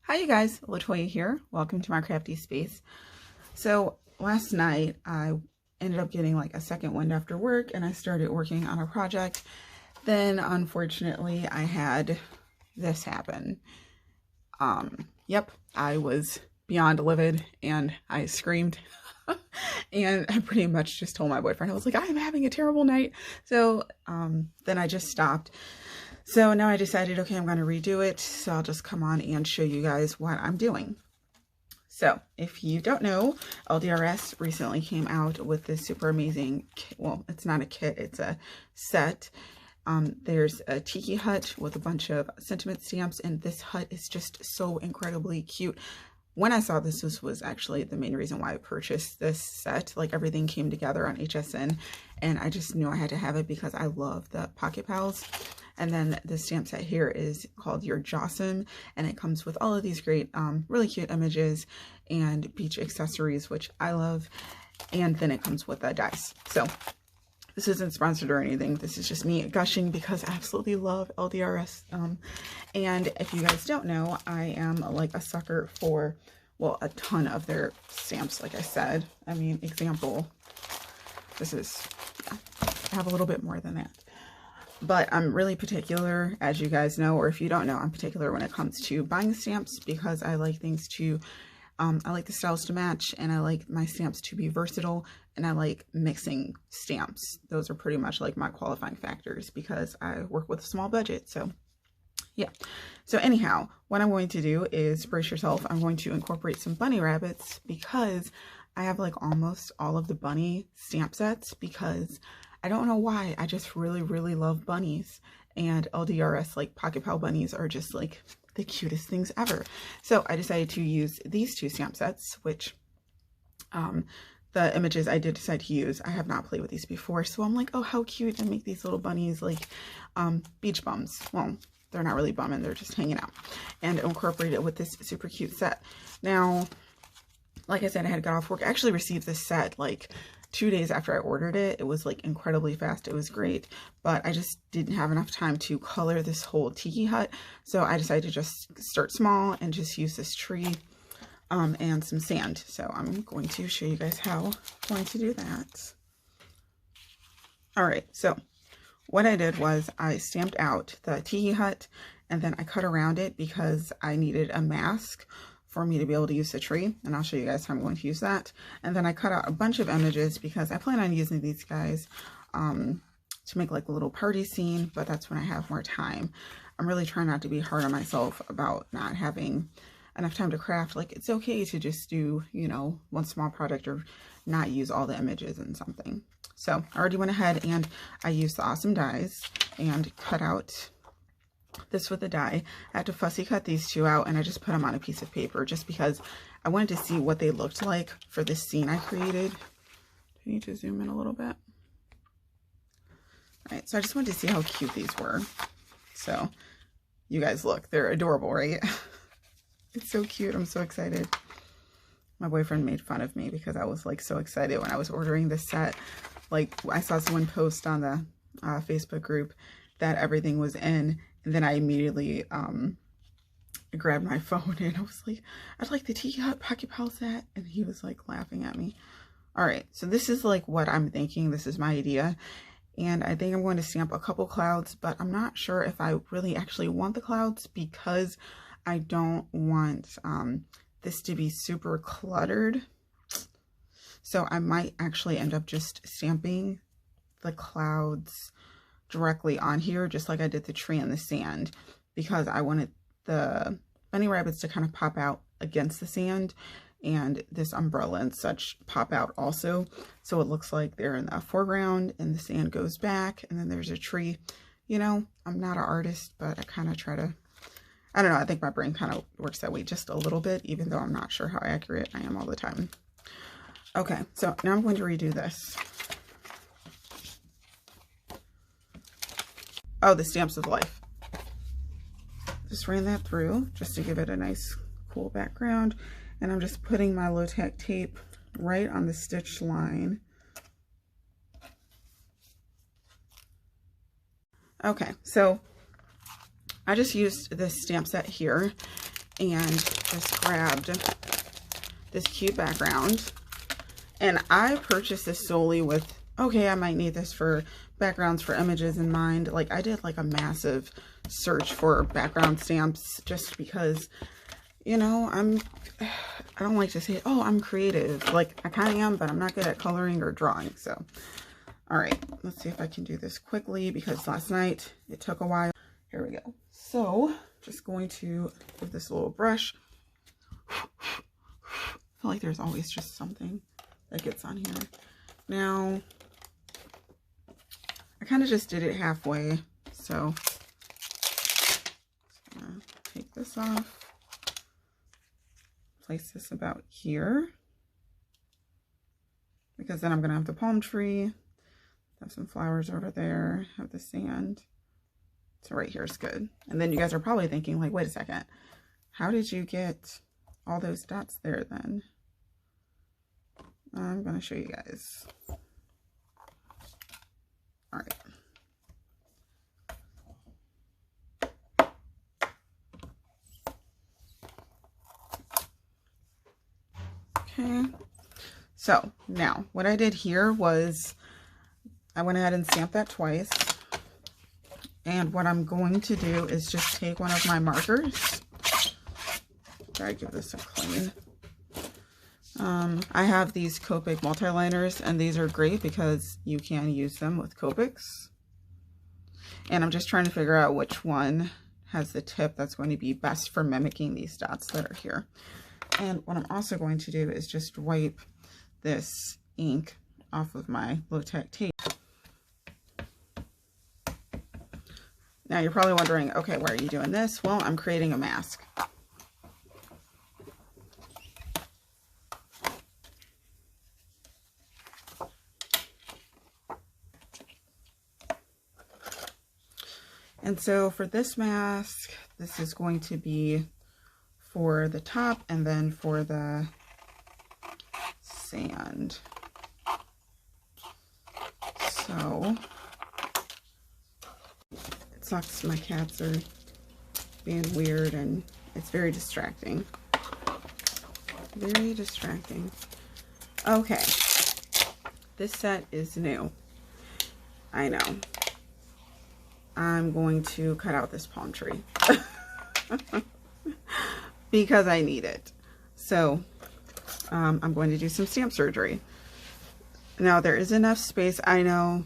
Hi you guys, Latoya here. Welcome to my crafty space. So last night I ended up getting like a second wind after work and I started working on a project. Then unfortunately I had this happen. Yep, I was beyond livid and I screamed. And I pretty much just told my boyfriend, I was like, I'm having a terrible night. So then I just stopped. So now I decided, okay, I'm going to redo it. So I'll just come on and show you guys what I'm doing. So if you don't know, LDRS recently came out with this super amazing kit. Well, it's not a kit, it's a set. There's a Tiki hut with a bunch of sentiment stamps, and this hut is just so incredibly cute. When I saw this, this was actually the main reason why I purchased this set. Like everything came together on HSN and I just knew I had to have it because I love the Pocket Pals. And then the stamp set here is called Your Jawsome, and it comes with all of these great, really cute images and beach accessories, which I love. And then it comes with the dice. So this isn't sponsored or anything. This is just me gushing because I absolutely love LDRS. And if you guys don't know, I am like a sucker for, well, a ton of their stamps, like I said. I mean, example, this is, yeah, I have a little bit more than that. But I'm really particular, as you guys know, or if you don't know, I'm particular when it comes to buying stamps because I like things to, I like the styles to match, and I like my stamps to be versatile, and I like mixing stamps. Those are pretty much like my qualifying factors because I work with a small budget. So yeah. So anyhow, what I'm going to do is, brace yourself, I'm going to incorporate some bunny rabbits because I have like almost all of the bunny stamp sets because I don't know why, I just really love bunnies, and LDRS like Pocket Pal bunnies are just like the cutest things ever. So I decided to use these two stamp sets, which the images I did decide to use, I have not played with these before, so I'm like, oh, how cute, and make these little bunnies like beach bums. Well, they're not really bumming, they're just hanging out, and incorporate it with this super cute set. Now, like I said, I had got off work. I actually received this set like 2 days after I ordered it. It was like incredibly fast. It was great, but I just didn't have enough time to color this whole Tiki hut. So I decided to just start small and just use this tree and some sand. So I'm going to show you guys how I'm going to do that. All right, so what I did was I stamped out the Tiki hut and then I cut around it because I needed a mask for me to be able to use the tree, and I'll show you guys how I'm going to use that. And then I cut out a bunch of images because I plan on using these guys to make like a little party scene, but that's when I have more time. I'm really trying not to be hard on myself about not having enough time to craft. Like, it's okay to just do, you know, one small project or not use all the images in something. So I already went ahead and I used the awesome dies and cut out this with a die. I had to fussy cut these two out and I just put them on a piece of paper just because I wanted to see what they looked like for this scene I created. I need to zoom in a little bit. All right, so I just wanted to see how cute these were. So you guys look, they're adorable, right? It's so cute. I'm so excited. My boyfriend made fun of me because I was like so excited when I was ordering this set. Like, I saw someone post on the Facebook group that everything was in, and then I immediately grabbed my phone and I was like, I'd like the Tiki Hut Pocket Pal set, and he was like laughing at me. All right, so this is like what I'm thinking. This is my idea, and I think I'm going to stamp a couple clouds, but I'm not sure if I really actually want the clouds because I don't want this to be super cluttered. So I might actually end up just stamping the clouds directly on here, just like I did the tree and the sand, because I wanted the bunny rabbits to kind of pop out against the sand, and this umbrella and such pop out also, so it looks like they're in the foreground and the sand goes back and then there's a tree. You know, I'm not an artist, but I kind of try to, I don't know, I think my brain kind of works that way just a little bit, even though I'm not sure how accurate I am all the time. Okay, so now I'm going to redo this. Oh, the Stamps of Life. Just ran that through just to give it a nice cool background. And I'm just putting my low-tack tape right on the stitch line. Okay, so I just used this stamp set here, and just grabbed this cute background. And I purchased this solely with, okay, I might need this for backgrounds for images in mind. Like, I did like a massive search for background stamps just because, you know, I don't like to say, oh, I'm creative. Like, I kind of am, but I'm not good at coloring or drawing. So, all right, let's see if I can do this quickly because last night it took a while. Here we go. So, just going to give this a little brush. I feel like there's always just something that gets on here. Now, I kind of just did it halfway. So, just gonna take this off. Place this about here. Because then I'm going to have the palm tree. Have some flowers over there. Have the sand. So right here is good. And then you guys are probably thinking, like, wait a second. How did you get all those dots there then? I'm going to show you guys. All right. Okay. So now what I did here was I went ahead and stamped that twice. And what I'm going to do is just take one of my markers. Try to give this a clean. I have these Copic multi-liners, and these are great because you can use them with Copics. And I'm just trying to figure out which one has the tip that's going to be best for mimicking these dots that are here. And what I'm also going to do is just wipe this ink off of my low-tech tape. Now you're probably wondering, okay, why are you doing this? Well, I'm creating a mask. And so for this mask, this is going to be for the top and then for the sand. So it sucks, my cats are being weird and it's very distracting. Very distracting. Okay, this set is new. I know. I'm going to cut out this palm tree because I need it. So I'm going to do some stamp surgery. Now there is enough space. I know.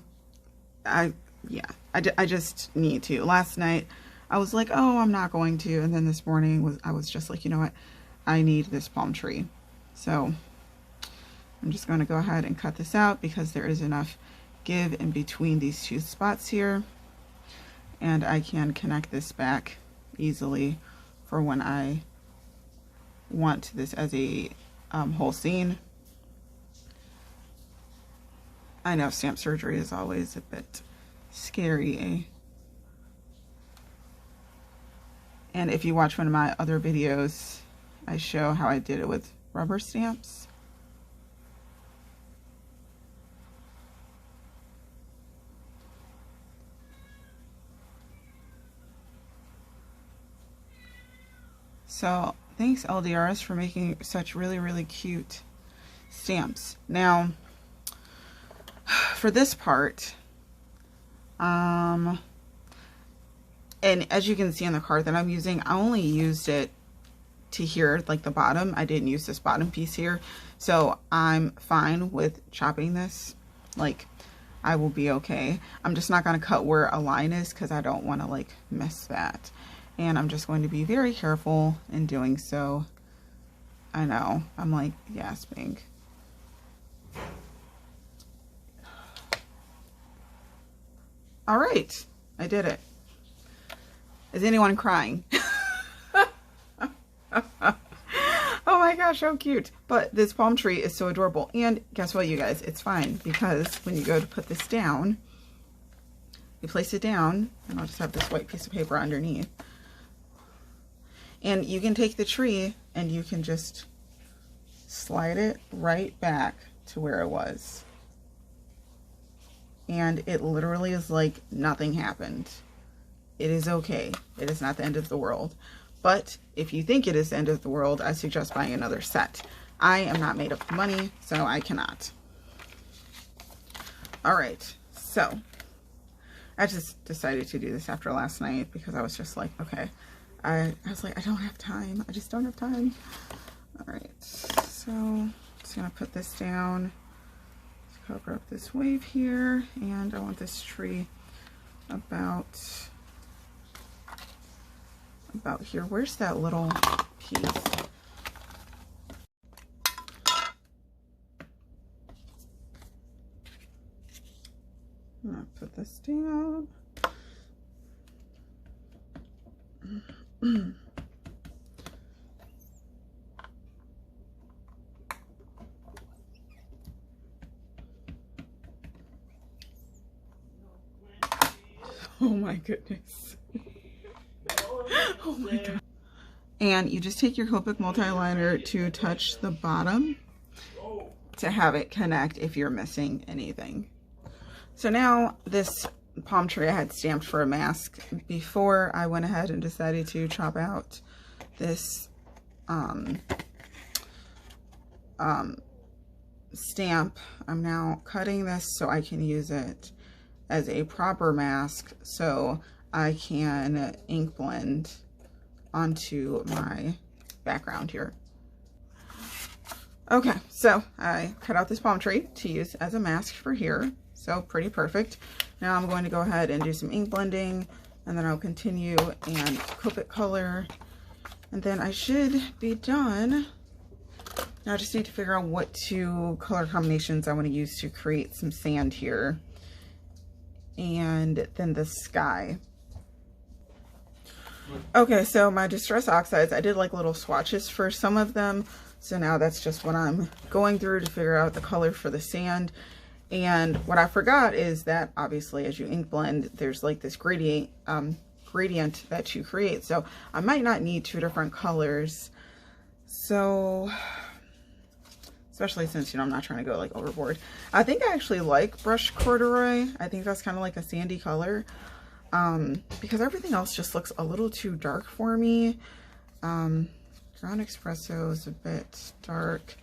I just need to. Last night I was like, oh, I'm not going to. And then this morning I was just like, you know what? I need this palm tree. So I'm just going to go ahead and cut this out because there is enough give in between these two spots here. And I can connect this back easily for when I want this as a whole scene. I know stamp surgery is always a bit scary, eh? And if you watch one of my other videos, I show how I did it with rubber stamps. So thanks LDRS for making such really, really cute stamps. Now, for this part, and as you can see on the card that I'm using, I only used it to here, like the bottom. I didn't use this bottom piece here. So I'm fine with chopping this. Like, I will be okay. I'm just not going to cut where a line is because I don't want to like miss that. And I'm just going to be very careful in doing so. I know, I'm like gasping. All right, I did it. Is anyone crying? Oh my gosh, how cute. But this palm tree is so adorable. And guess what, you guys? It's fine because when you go to put this down, you place it down, and I'll just have this white piece of paper underneath. And you can take the tree and you can just slide it right back to where it was. And it literally is like nothing happened. It is okay. It is not the end of the world. But if you think it is the end of the world, I suggest buying another set. I am not made of money, so I cannot. All right, so I just decided to do this after last night because I was just like, okay, I was like, I don't have time. I just don't have time. All right, so I'm just gonna put this down, just cover up this wave here, and I want this tree about here. Where's that little piece? I'm gonna put this down. Oh my goodness. Oh my god. And you just take your Copic multi-liner to touch the bottom to have it connect if you're missing anything. So now this palm tree I had stamped for a mask before I went ahead and decided to chop out this stamp. I'm now cutting this so I can use it as a proper mask so I can ink blend onto my background here. Okay, so I cut out this palm tree to use as a mask for here. So pretty perfect. Now I'm going to go ahead and do some ink blending, and then I'll continue and Copic color, and then I should be done. Now I just need to figure out what two color combinations I want to use to create some sand here, and then the sky. Okay, so my Distress Oxides, I did like little swatches for some of them. So now that's just what I'm going through to figure out the color for the sand. And what I forgot is that obviously as you ink blend, there's like this gradient that you create. So I might not need two different colors. So, especially since, you know, I'm not trying to go like overboard. I think I actually like Brush Corduroy. I think that's kind of like a sandy color. Because everything else just looks a little too dark for me. Ground Espresso is a bit dark,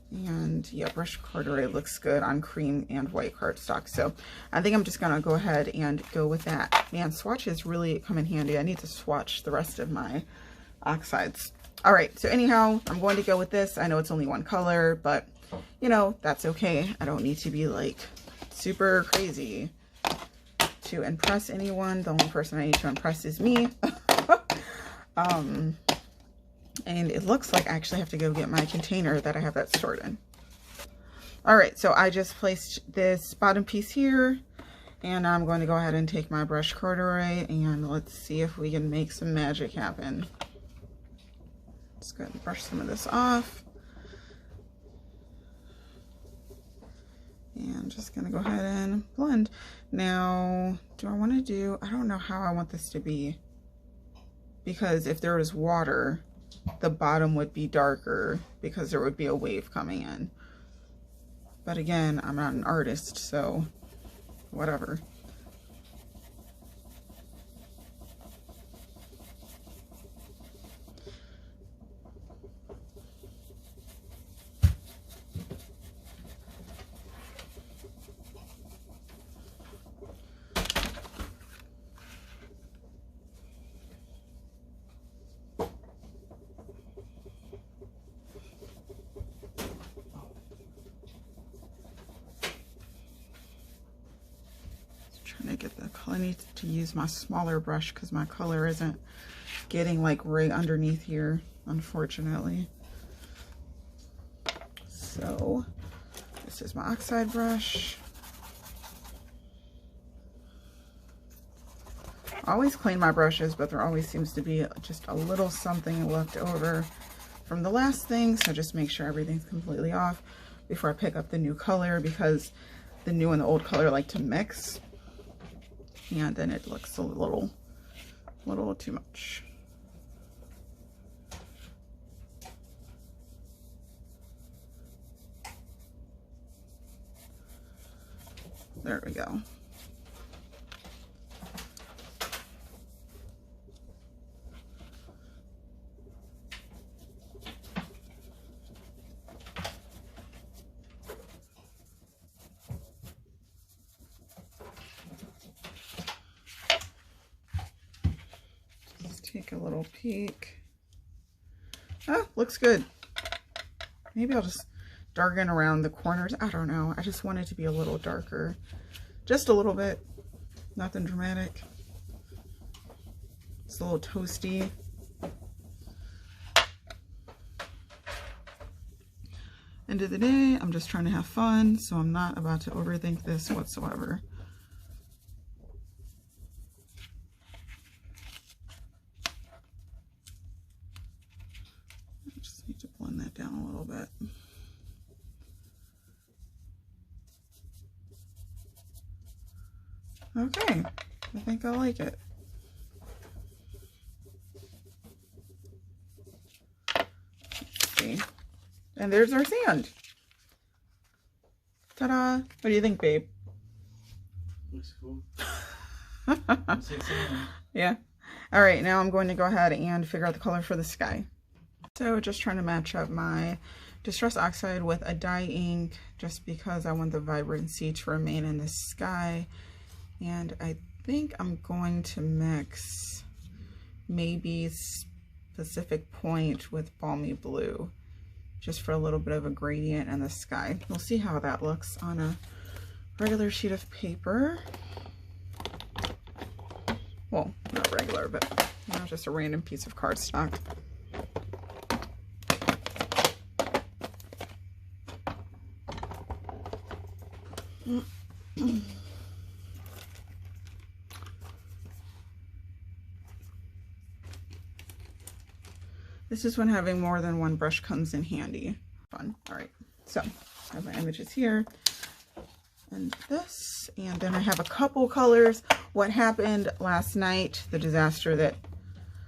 and yeah, Brush Corduroy looks good on cream and white cardstock. So I think I'm just gonna go ahead and go with that. Man, swatches really come in handy. I need to swatch the rest of my oxides. All right, so anyhow, I'm going to go with this. I know it's only one color, but you know, that's okay. I don't need to be like super crazy to impress anyone. The only person I need to impress is me. And it looks like I actually have to go get my container that I have that stored in. All right, so I just placed this bottom piece here, and I'm going to go ahead and take my Brush Corduroy, and let's see if we can make some magic happen. Just go ahead and brush some of this off. And I'm just gonna go ahead and blend. Now, do I want to do, I don't know how I want this to be, because if there was water, the bottom would be darker because there would be a wave coming in. But again, I'm not an artist, so whatever. Trying to get the color. I need to use my smaller brush because my color isn't getting like right underneath here, unfortunately. So this is my oxide brush. I always clean my brushes, but there always seems to be just a little something left over from the last thing. So just make sure everything's completely off before I pick up the new color, because the new and the old color like to mix. And then it looks a little too much. There we go. take a little peek. Oh, looks good. Maybe I'll just darken around the corners. I don't know. I just want it to be a little darker. Just a little bit. Nothing dramatic. It's a little toasty. End of the day, I'm just trying to have fun, so I'm not about to overthink this whatsoever. I just need to blend that down a little bit. Okay, I think I like it. Let's see. And there's our sand. Ta-da! What do you think, babe? Looks cool. Yeah. All right, now I'm going to go ahead and figure out the color for the sky. So just trying to match up my Distress Oxide with a dye ink just because I want the vibrancy to remain in the sky. And I think I'm going to mix maybe Pacific Point with Balmy Blue, just for a little bit of a gradient in the sky. We'll see how that looks on a regular sheet of paper. Well, not regular, but you know, just a random piece of cardstock. This is when having more than one brush comes in handy. Fun. All right, so I have my images here and this, and then I have a couple colors. What happened last night, the disaster that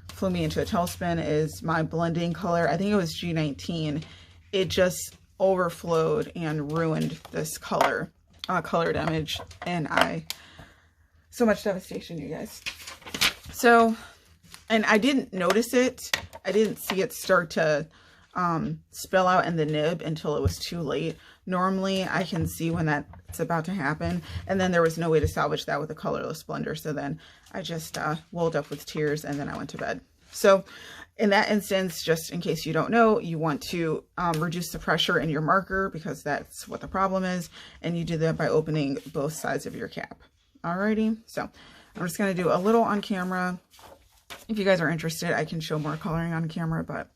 flew me into a tailspin, is my blending color. I think it was G19. It just overflowed and ruined this colored image, and so much devastation, you guys. So, and I didn't notice it. I didn't see it start to spill out in the nib until it was too late. Normally I can see when that's about to happen, and then there was no way to salvage that with a colorless blender. So then I just welled up with tears, and then I went to bed. So in that instance, just in case you don't know, you want to reduce the pressure in your marker, because that's what the problem is. And you do that by opening both sides of your cap. Alrighty, so I'm just going to do a little on camera. If you guys are interested, I can show more coloring on camera, but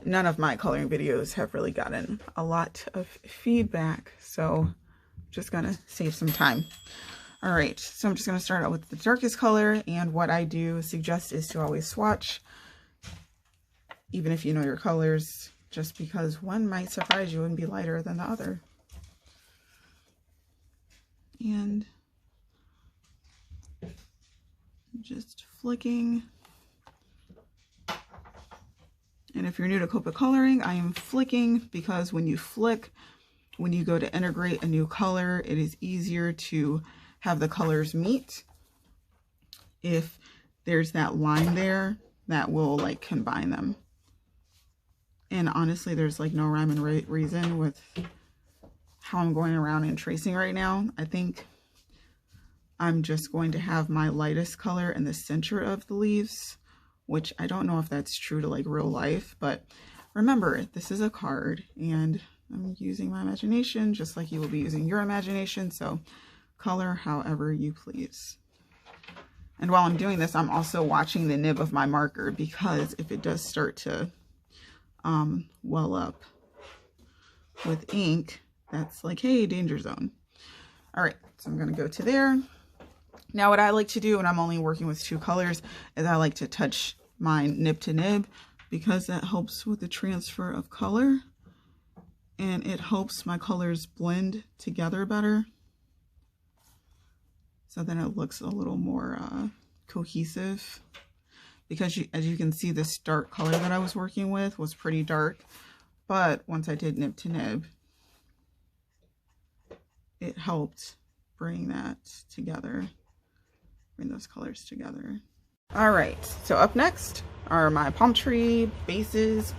none of my coloring videos have really gotten a lot of feedback, so I'm just gonna save some time. All right, so I'm just gonna start out with the darkest color, and what I do suggest is to always swatch, even if you know your colors, just because one might surprise you and be lighter than the other. And just flicking. And if you're new to Copic coloring, I am flicking because when you flick, when you go to integrate a new color, it is easier to have the colors meet. If there's that line there, that will like combine them. And honestly, there's like no rhyme and reason with how I'm going around and tracing right now. I think I'm just going to have my lightest color in the center of the leaves, which I don't know if that's true to like real life, but remember, this is a card and I'm using my imagination just like you will be using your imagination. So color however you please. And while I'm doing this, I'm also watching the nib of my marker, because if it does start to well up with ink, that's like, hey, danger zone. All right, so I'm gonna go to there. Now what I like to do when I'm only working with two colors is I like to touch mine nib to nib, because that helps with the transfer of color and it helps my colors blend together better. So then it looks a little more cohesive, because as you can see, this dark color that I was working with was pretty dark, but once I did nib to nib, it helped bring that together. Bring those colors together. All right, so up next are my palm tree bases.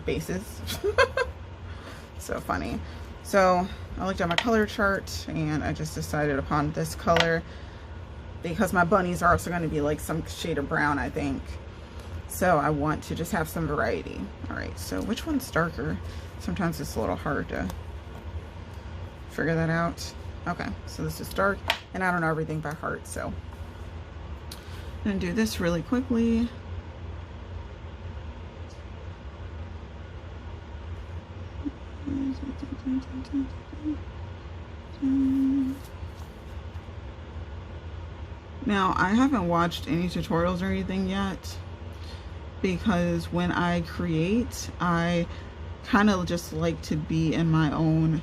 So funny. So I looked at my color chart and I just decided upon this color, because my bunnies are also going to be like some shade of brown, I think. So I want to just have some variety. All right, so which one's darker? Sometimes it's a little hard to figure that out. Okay, so this is dark, and I don't know everything by heart, so I'm gonna do this really quickly. Now, I haven't watched any tutorials or anything yet, because when I create, I kind of just like to be in my own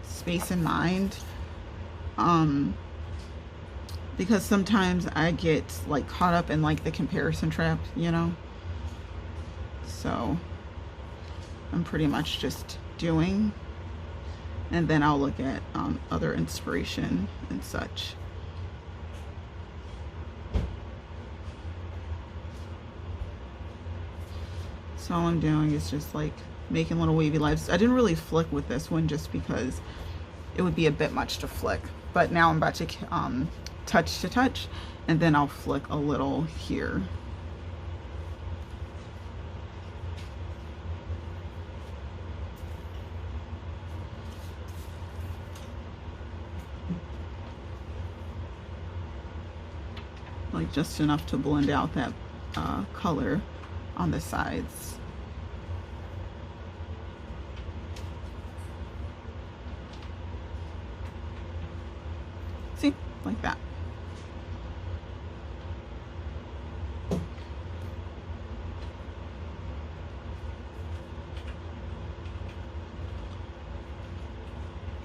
space and mind, because sometimes I get like caught up in like the comparison trap, you know. So I'm pretty much just doing, and then I'll look at other inspiration and such. So all I'm doing is just like making little wavy lines. I didn't really flick with this one just because it would be a bit much to flick, but now I'm about to touch to touch, and then I'll flick a little here. Like just enough to blend out that color on the sides. See, like that.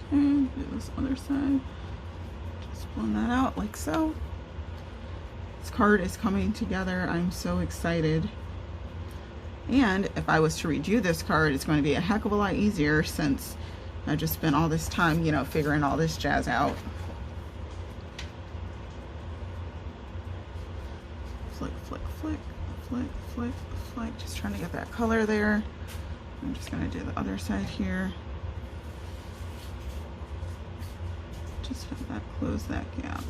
Okay, do this other side. Just blend that out like so. This card is coming together. I'm so excited. And if I was to redo this card, it's going to be a heck of a lot easier since I just spent all this time, you know, figuring all this jazz out. Flick, flick, flick, flick, flick, flick. Just trying to get that color there. I'm just going to do the other side here. Just have that close that gap.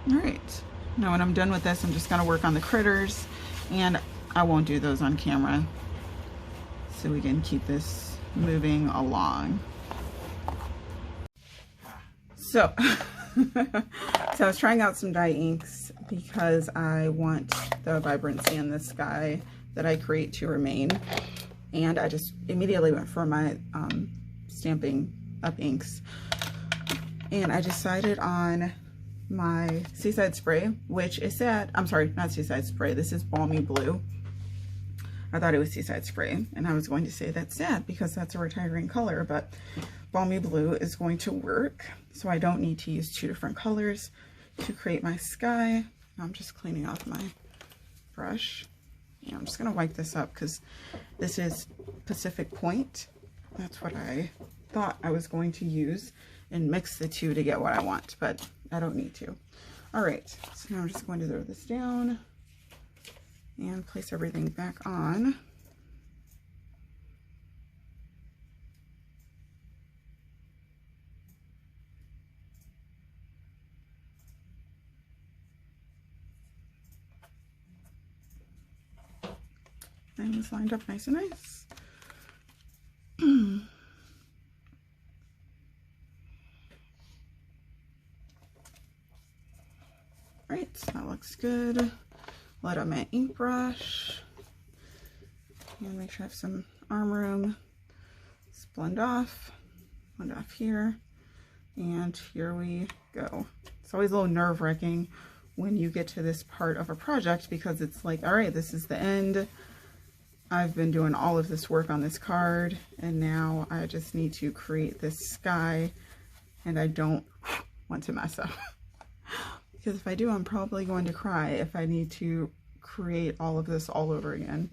All right, now when I'm done with this, I'm just gonna work on the critters, and I won't do those on camera, so we can keep this moving along. So, so I was trying out some dye inks because I want the vibrancy in the sky that I create to remain, and I just immediately went for my Stampin' Up inks, and I decided on my Seaside Spray, which is sad. I'm sorry, not Seaside Spray. This is Balmy Blue. I thought it was Seaside Spray, and I was going to say that's sad because that's a retiring color, but Balmy Blue is going to work, so I don't need to use two different colors to create my sky. I'm just cleaning off my brush. Yeah, I'm just gonna wipe this up because this is Pacific Point. That's what I thought I was going to use and mix the two to get what I want, but I don't need to. All right, so now I'm just going to throw this down and place everything back on. And it's lined up nice and nice. Right, that looks good. Let out my ink brush. And make sure I have some arm room. Just blend off here. And here we go. It's always a little nerve-wracking when you get to this part of a project because it's like, all right, this is the end. I've been doing all of this work on this card, and now I just need to create this sky, and I don't want to mess up. Because if I do, I'm probably going to cry if I need to create all of this all over again.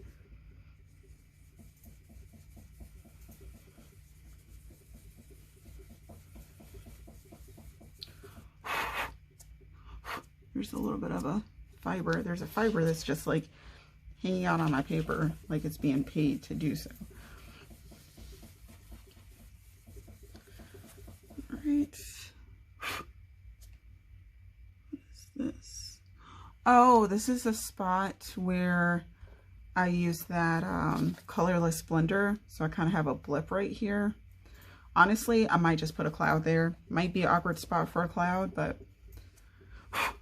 There's a little bit of a fiber. There's a fiber that's just like hanging out on my paper, like it's being paid to do so. All right. this? Oh, this is a spot where I use that colorless blender. So I kind of have a blip right here. Honestly, I might just put a cloud there. Might be an awkward spot for a cloud, but I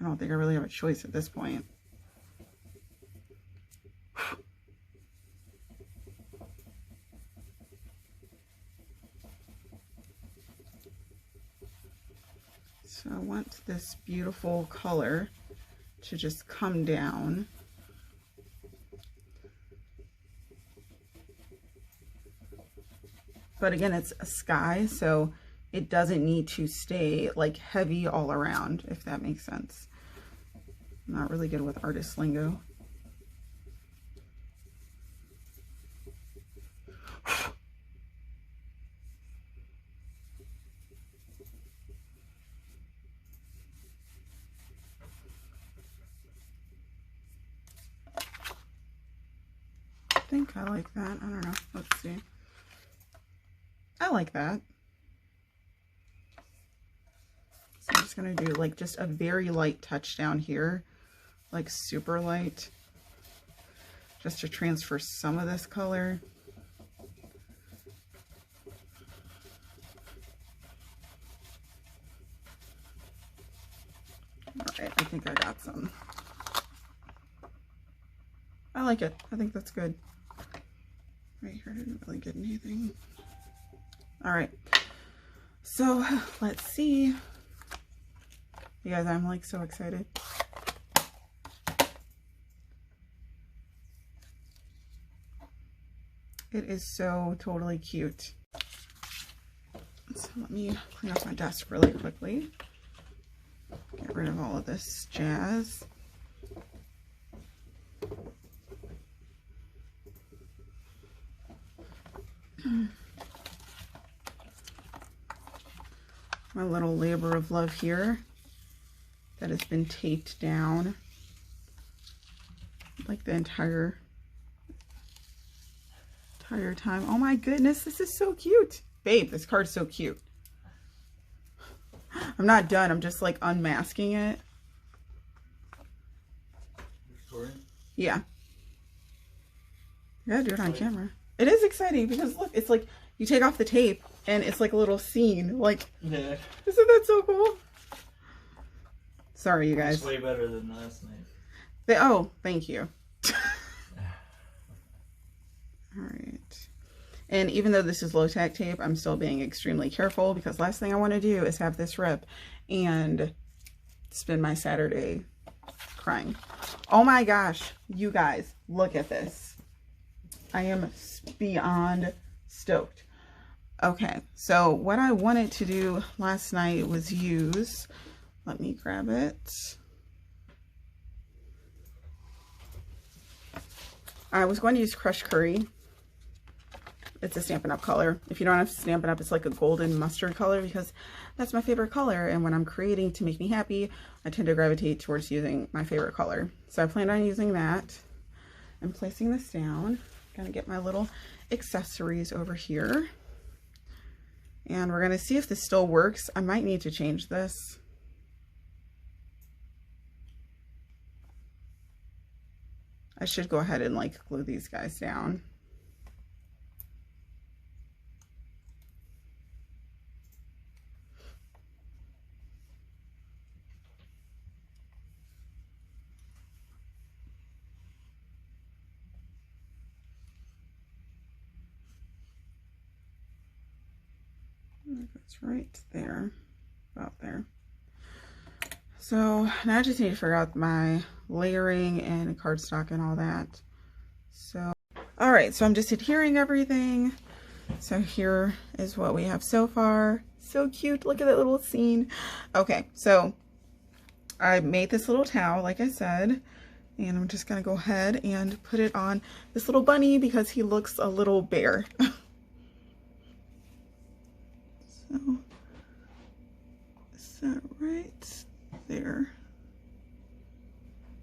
don't think I really have a choice at this point. So I want this beautiful color to just come down. But again, it's a sky, so it doesn't need to stay like heavy all around, if that makes sense. I'm not really good with artist lingo. I think I like that. I don't know. Let's see. I like that. So I'm just going to do like just a very light touch down here, like super light, just to transfer some of this color. All right, I think I got some. I like it. I think that's good. Right here, I didn't really get anything. All right, so let's see. You guys, I'm like so excited. It is so totally cute. So let me clean up my desk really quickly. Get rid of all of this jazz. My little labor of love here that has been taped down like the entire time. Oh my goodness, this is so cute. Babe, this card's so cute. I'm not done. I'm just like unmasking it. Recording? Yeah. You gotta do it on camera. It is exciting because look, it's like you take off the tape and it's like a little scene. Like, yeah. Isn't that so cool? Sorry, you guys. It's way better than last night. Oh, thank you. All right. And even though this is low tack tape, I'm still being extremely careful because last thing I want to do is have this rip and spend my Saturday crying. Oh my gosh, you guys, look at this. I am beyond stoked. Okay, so what I wanted to do last night was use, let me grab it. I was going to use Crushed Curry. It's a Stampin' Up color. If you don't have Stampin' Up, it's like a golden mustard color because that's my favorite color. And when I'm creating to make me happy, I tend to gravitate towards using my favorite color. So I plan on using that. I'm placing this down. Gonna get my little accessories over here. And we're gonna see if this still works. I might need to change this. I should go ahead and like glue these guys down. That's right there, about there. So now I just need to figure out my layering and cardstock and all that. So, all right, so I'm just adhering everything. So here is what we have so far. So cute, look at that little scene. Okay, so I made this little towel, like I said, and I'm just gonna go ahead and put it on this little bunny because he looks a little bare. So, is that right there?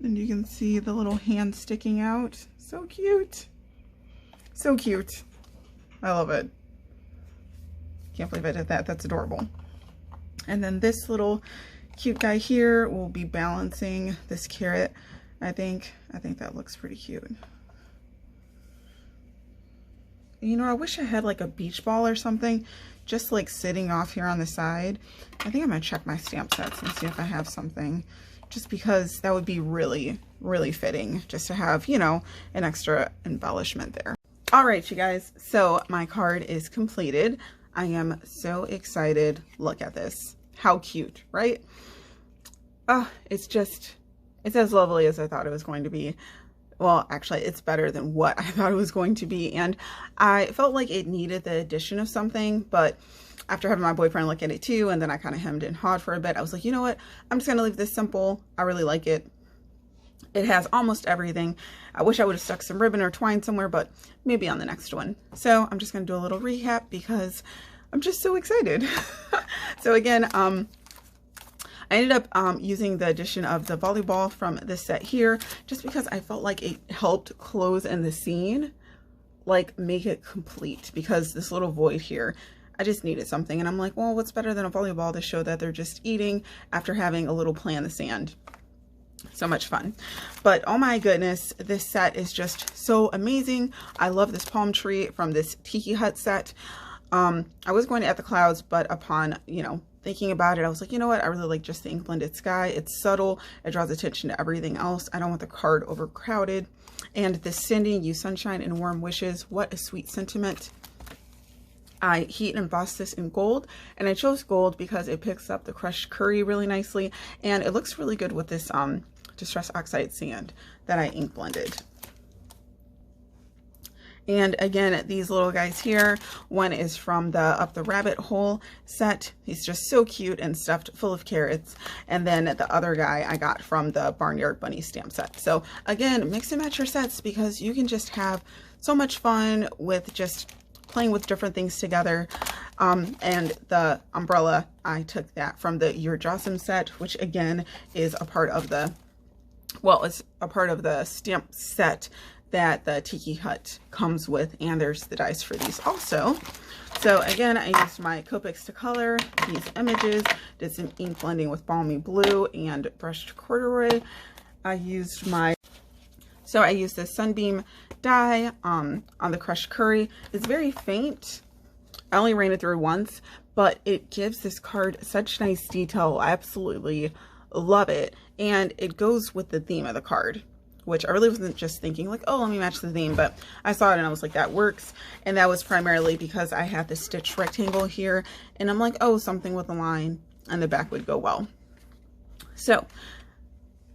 And you can see the little hand sticking out. So cute. So cute. I love it. Can't believe I did that. That's adorable. And then this little cute guy here will be balancing this carrot. I think that looks pretty cute. You know, I wish I had like a beach ball or something just like sitting off here on the side. I think I'm gonna check my stamp sets and see if I have something, just because that would be really, really fitting just to have, you know, an extra embellishment there. All right, you guys, so my card is completed. I am so excited. Look at this. How cute, right? Oh, it's as lovely as I thought it was going to be. Well, actually, it's better than what I thought it was going to be. And I felt like it needed the addition of something, but after having my boyfriend look at it too, and then I kind of hemmed and hawed for a bit, I was like, you know what? I'm just going to leave this simple. I really like it. It has almost everything. I wish I would have stuck some ribbon or twine somewhere, but maybe on the next one. So I'm just going to do a little recap because I'm just so excited. So again, I ended up using the addition of the volleyball from this set here, just because I felt like it helped close in the scene, like make it complete, because this little void here, I just needed something. And I'm like, well, what's better than a volleyball to show that they're just eating after having a little play in the sand? So much fun. But oh my goodness, this set is just so amazing. I love this palm tree from this Tiki hut set. I was going to At the Clouds, but upon, you know, thinking about it, I was like, you know what? I really like just the ink blended sky. It's subtle. It draws attention to everything else. I don't want the card overcrowded. And this sending you sunshine and warm wishes. What a sweet sentiment. I heat and emboss this in gold, and I chose gold because it picks up the crushed curry really nicely, and it looks really good with this Distress Oxide sand that I ink blended. And again, these little guys here, one is from the Up the Rabbit Hole set. He's just so cute and stuffed full of carrots. And then the other guy I got from the Barnyard Bunny stamp set. So again, mix and match your sets because you can just have so much fun with just playing with different things together. And the umbrella, I took that from the Your Jawsome set, which again is a part of the, well, it's a part of the stamp set that the Tiki hut comes with, and there's the dice for these also. So again, I used my Copics to color these images, did some ink blending with Balmy Blue and brushed corduroy. I used this Sunbeam dye on the crushed curry. It's very faint. I only ran it through once, but it gives this card such nice detail. I absolutely love it, and it goes with the theme of the card, which I really wasn't just thinking like, oh, let me match the theme, but I saw it and I was like, that works. And that was primarily because I had this stitch rectangle here, and I'm like, oh, something with a line and the back would go well. So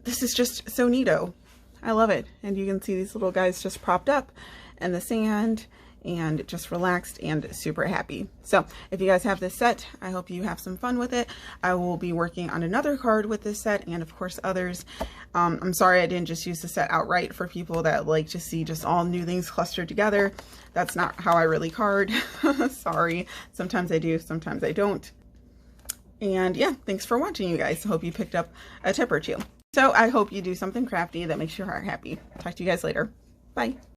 this is just so neato. I love it. And you can see these little guys just propped up in the sand and just relaxed and super happy. So if you guys have this set, I hope you have some fun with it. I will be working on another card with this set, and of course others. I'm sorry I didn't just use the set outright for people that like to see just all new things clustered together. That's not how I really card. Sorry. Sometimes I do, sometimes I don't. And yeah, thanks for watching, you guys. I hope you picked up a tip or two. So I hope you do something crafty that makes your heart happy. Talk to you guys later. Bye.